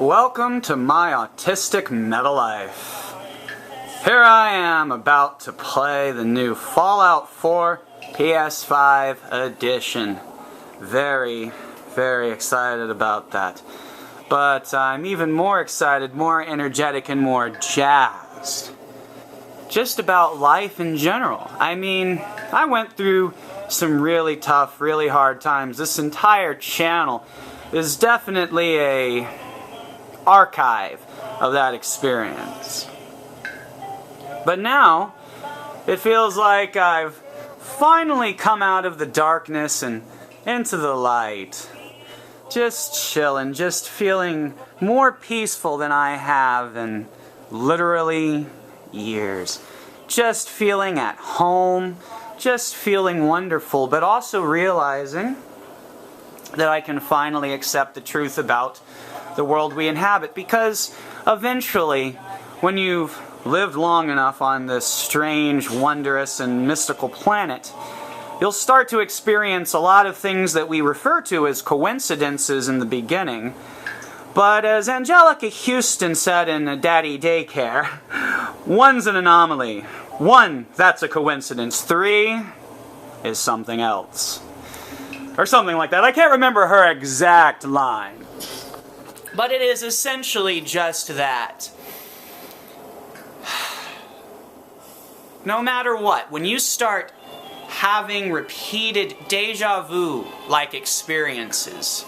Welcome to my autistic meta life. Here I am about to play the new Fallout 4 PS5 edition. Very, very excited about that. But I'm even more excited, more energetic, and more jazzed. Just about life in general. I mean, I went through some really tough, really hard times. This entire channel is definitely a archive of that experience. But now, it feels like I've finally come out of the darkness and into the light. Just chilling, just feeling more peaceful than I have in literally years. Just feeling at home, just feeling wonderful, but also realizing that I can finally accept the truth about the world we inhabit, because eventually, when you've lived long enough on this strange, wondrous, and mystical planet, you'll start to experience a lot of things that we refer to as coincidences in the beginning. But as Angelica Houston said in Daddy Daycare, one's an anomaly. One, that's a coincidence. Three is something else. Or something like that. I can't remember her exact line. But it is essentially just that. No matter what, when you start having repeated deja vu-like experiences,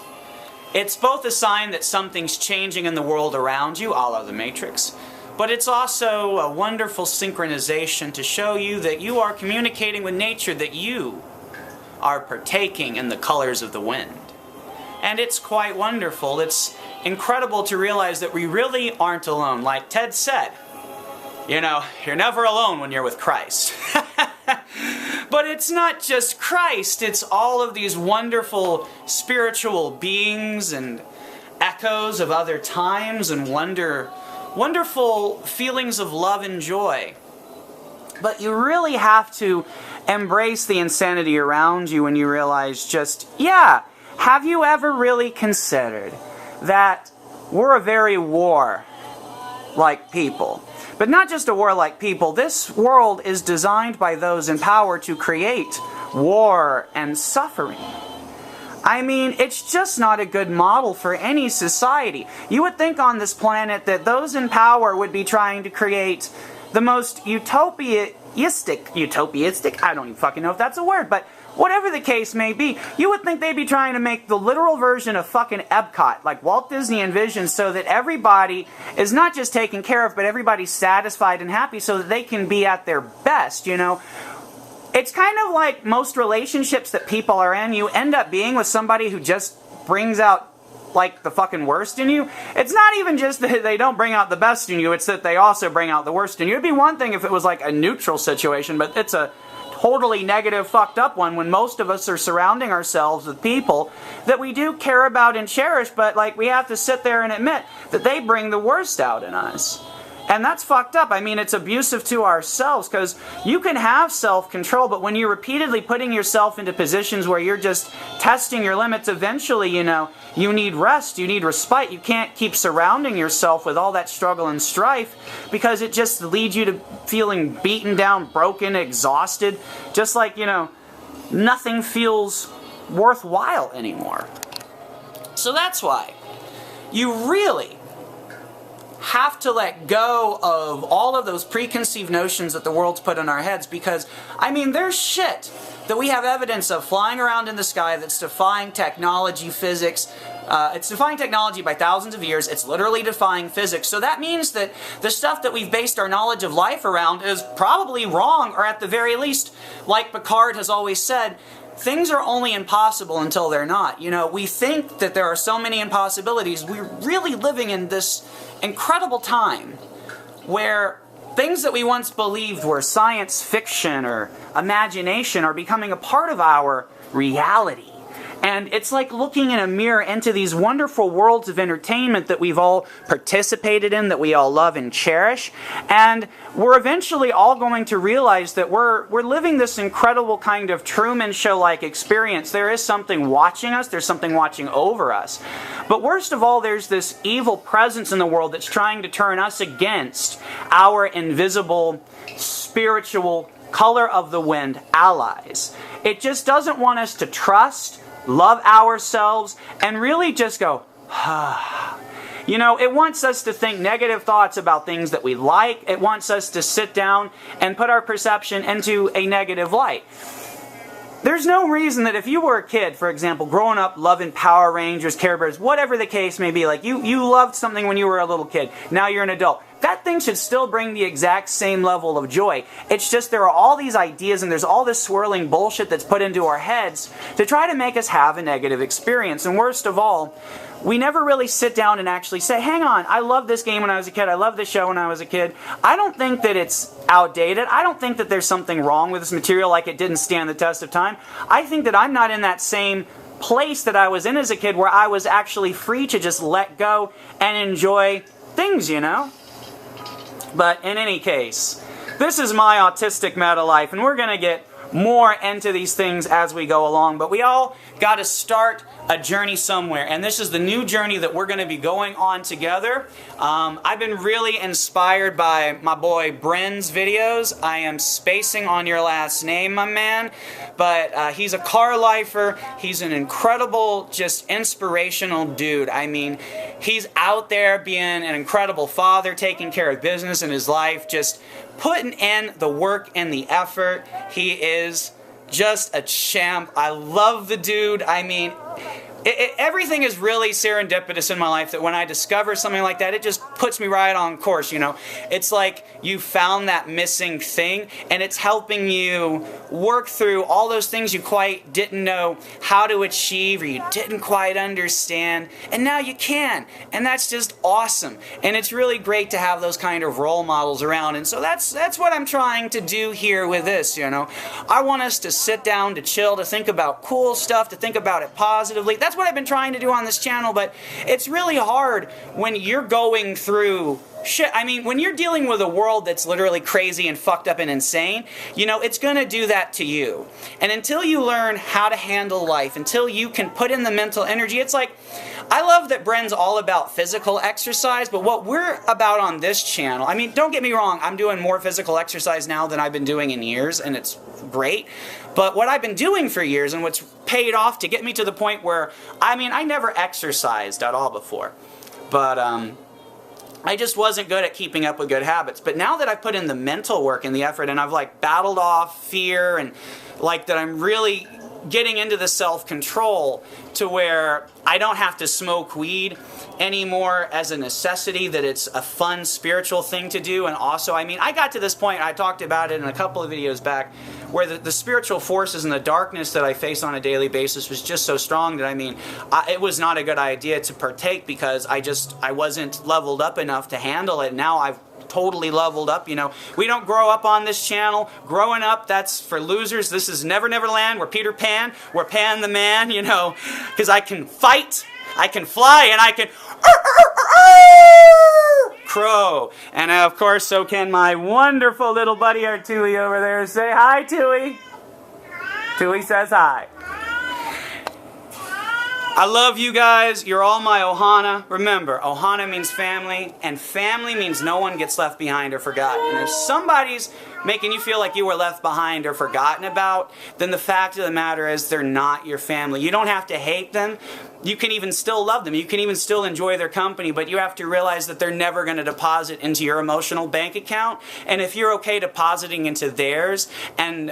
it's both a sign that something's changing in the world around you, a la the Matrix, but it's also a wonderful synchronization to show you that you are communicating with nature, that you are partaking in the colors of the wind. And it's quite wonderful. It's incredible to realize that we really aren't alone. Like Ted said, you know, you're never alone when you're with Christ. But it's not just Christ, it's all of these wonderful spiritual beings and echoes of other times and wonderful feelings of love and joy. But you really have to embrace the insanity around you when you realize just, yeah, have you ever really considered that we're a very war-like people? But not just a warlike people. This world is designed by those in power to create war and suffering. I mean, it's just not a good model for any society. You would think on this planet that those in power would be trying to create the most utopistic, I don't even fucking know if that's a word, but whatever the case may be, you would think they'd be trying to make the literal version of fucking Epcot, like Walt Disney envisioned, so that everybody is not just taken care of, but everybody's satisfied and happy so that they can be at their best, you know? It's kind of like most relationships that people are in, you end up being with somebody who just brings out like the fucking worst in you. It's not even just that they don't bring out the best in you, it's that they also bring out the worst in you. It'd be one thing if it was like a neutral situation, but it's a totally negative, fucked up one when most of us are surrounding ourselves with people that we do care about and cherish, but like we have to sit there and admit that they bring the worst out in us. And that's fucked up. I mean, it's abusive to ourselves, because you can have self-control, but when you're repeatedly putting yourself into positions where you're just testing your limits, eventually, you know, you need rest, you need respite. You can't keep surrounding yourself with all that struggle and strife, because it just leads you to feeling beaten down, broken, exhausted, just like, you know, nothing feels worthwhile anymore. So that's why you really have to let go of all of those preconceived notions that the world's put in our heads, because, I mean, there's shit that we have evidence of flying around in the sky that's defying technology, physics. It's defying technology by thousands of years. It's literally defying physics. So that means that the stuff that we've based our knowledge of life around is probably wrong, or at the very least, like Picard has always said, things are only impossible until they're not. You know, we think that there are so many impossibilities. We're really living in this incredible time where things that we once believed were science fiction or imagination are becoming a part of our reality. And it's like looking in a mirror into these wonderful worlds of entertainment that we've all participated in, that we all love and cherish. And we're eventually all going to realize that we're living this incredible kind of Truman Show-like experience. There is something watching us. There's something watching over us. But worst of all, there's this evil presence in the world that's trying to turn us against our invisible, spiritual, color of the wind allies. It just doesn't want us to trust, love ourselves, and really just go, You know, it wants us to think negative thoughts about things that we like. It wants us to sit down and put our perception into a negative light. There's no reason that if you were a kid, for example, growing up loving Power Rangers, Care Bears, whatever the case may be, like you loved something when you were a little kid, now you're an adult. That thing should still bring the exact same level of joy. It's just there are all these ideas and there's all this swirling bullshit that's put into our heads to try to make us have a negative experience. And worst of all, we never really sit down and actually say, hang on, I loved this game when I was a kid, I loved this show when I was a kid. I don't think that it's outdated. I don't think that there's something wrong with this material like it didn't stand the test of time. I think that I'm not in that same place that I was in as a kid where I was actually free to just let go and enjoy things, you know? But in any case, this is my autistic meta life, and we're going to get more into these things as we go along. But we all got to start a journey somewhere, and this is the new journey that we're going to be going on together. I've been really inspired by my boy Bren's videos. I am spacing on your last name, my man, but he's a car lifer. He's an incredible, just inspirational dude. I mean, he's out there being an incredible father, taking care of business in his life, just putting in the work and the effort. He is just a champ. I love the dude. I mean, everything is really serendipitous in my life, that when I discover something like that, it just puts me right on course, you know. It's like you found that missing thing, and it's helping you work through all those things you quite didn't know how to achieve, or you didn't quite understand, and now you can, and that's just awesome. And it's really great to have those kind of role models around, and so that's what I'm trying to do here with this, you know. I want us to sit down, to chill, to think about cool stuff, to think about it positively. That's what I've been trying to do on this channel, but it's really hard when you're going through shit. I mean, when you're dealing with a world that's literally crazy and fucked up and insane, you know, it's going to do that to you. And until you learn how to handle life, until you can put in the mental energy, it's like, I love that Bren's all about physical exercise, but what we're about on this channel, I mean, don't get me wrong, I'm doing more physical exercise now than I've been doing in years, and it's great. But what I've been doing for years, and what's paid off to get me to the point where, I mean, I never exercised at all before. But, I just wasn't good at keeping up with good habits. But now that I've put in the mental work and the effort, and I've like battled off fear, and like that I'm really getting into the self-control to where I don't have to smoke weed anymore as a necessity, that it's a fun spiritual thing to do. And also, I mean, I got to this point, I talked about it in a couple of videos back, where the spiritual forces and the darkness that I face on a daily basis was just so strong that, I mean, it was not a good idea to partake, because I wasn't leveled up enough to handle it. Now I've totally leveled up, you know. We don't grow up on this channel. Growing up, that's for losers. This is Never Never Land. We're Peter Pan. We're Pan the Man, you know, because I can fight, I can fly, and I can crow. And of course, so can my wonderful little buddy Artui over there. Say hi, Tui. Tui says hi. I love you guys. You're all my ohana. Remember, ohana means family, and family means no one gets left behind or forgotten. And if somebody's making you feel like you were left behind or forgotten about, then the fact of the matter is they're not your family. You don't have to hate them. You can even still love them. You can even still enjoy their company, but you have to realize that they're never going to deposit into your emotional bank account. And if you're okay depositing into theirs, and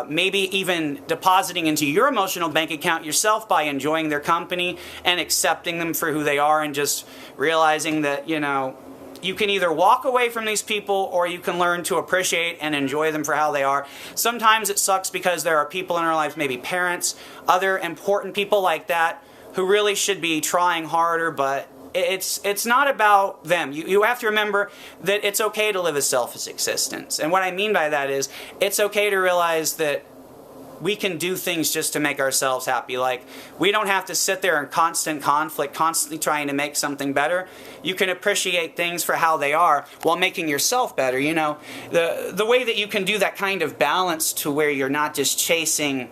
maybe even depositing into your emotional bank account yourself by enjoying their company and accepting them for who they are, and just realizing that, you know, you can either walk away from these people, or you can learn to appreciate and enjoy them for how they are. Sometimes it sucks because there are people in our lives, maybe parents, other important people like that, who really should be trying harder, but it's not about them. You have to remember that it's okay to live a selfish existence. And what I mean by that is, it's okay to realize that we can do things just to make ourselves happy. Like, we don't have to sit there in constant conflict, constantly trying to make something better. You can appreciate things for how they are while making yourself better. You know, the way that you can do that kind of balance to where you're not just chasing,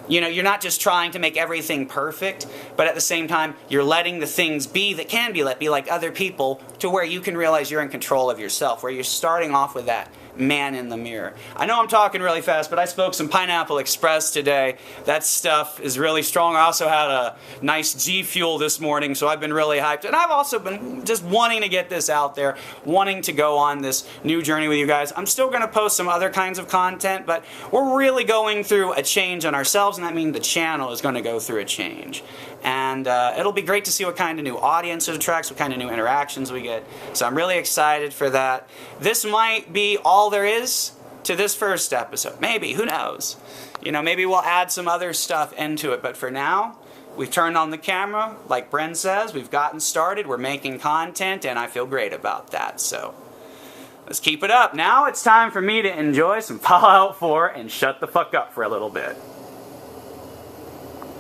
you know, you're not just trying to make everything perfect, but at the same time, you're letting the things be that can be let be, like other people, to where you can realize you're in control of yourself, where you're starting off with that man in the mirror. I know I'm talking really fast, but I smoked some Pineapple Express today. That stuff is really strong. I also had a nice G Fuel this morning, so I've been really hyped. And I've also been just wanting to get this out there, wanting to go on this new journey with you guys. I'm still going to post some other kinds of content, but we're really going through a change on ourselves, and that means the channel is going to go through a change. And it'll be great to see what kind of new audience it attracts, what kind of new interactions we get. So I'm really excited for that. This might be all there is to this first episode. Maybe, who knows? You know, maybe we'll add some other stuff into it. But for now, we've turned on the camera. Like Bren says, we've gotten started. We're making content, and I feel great about that. So let's keep it up. Now it's time for me to enjoy some Fallout 4 and shut the fuck up for a little bit.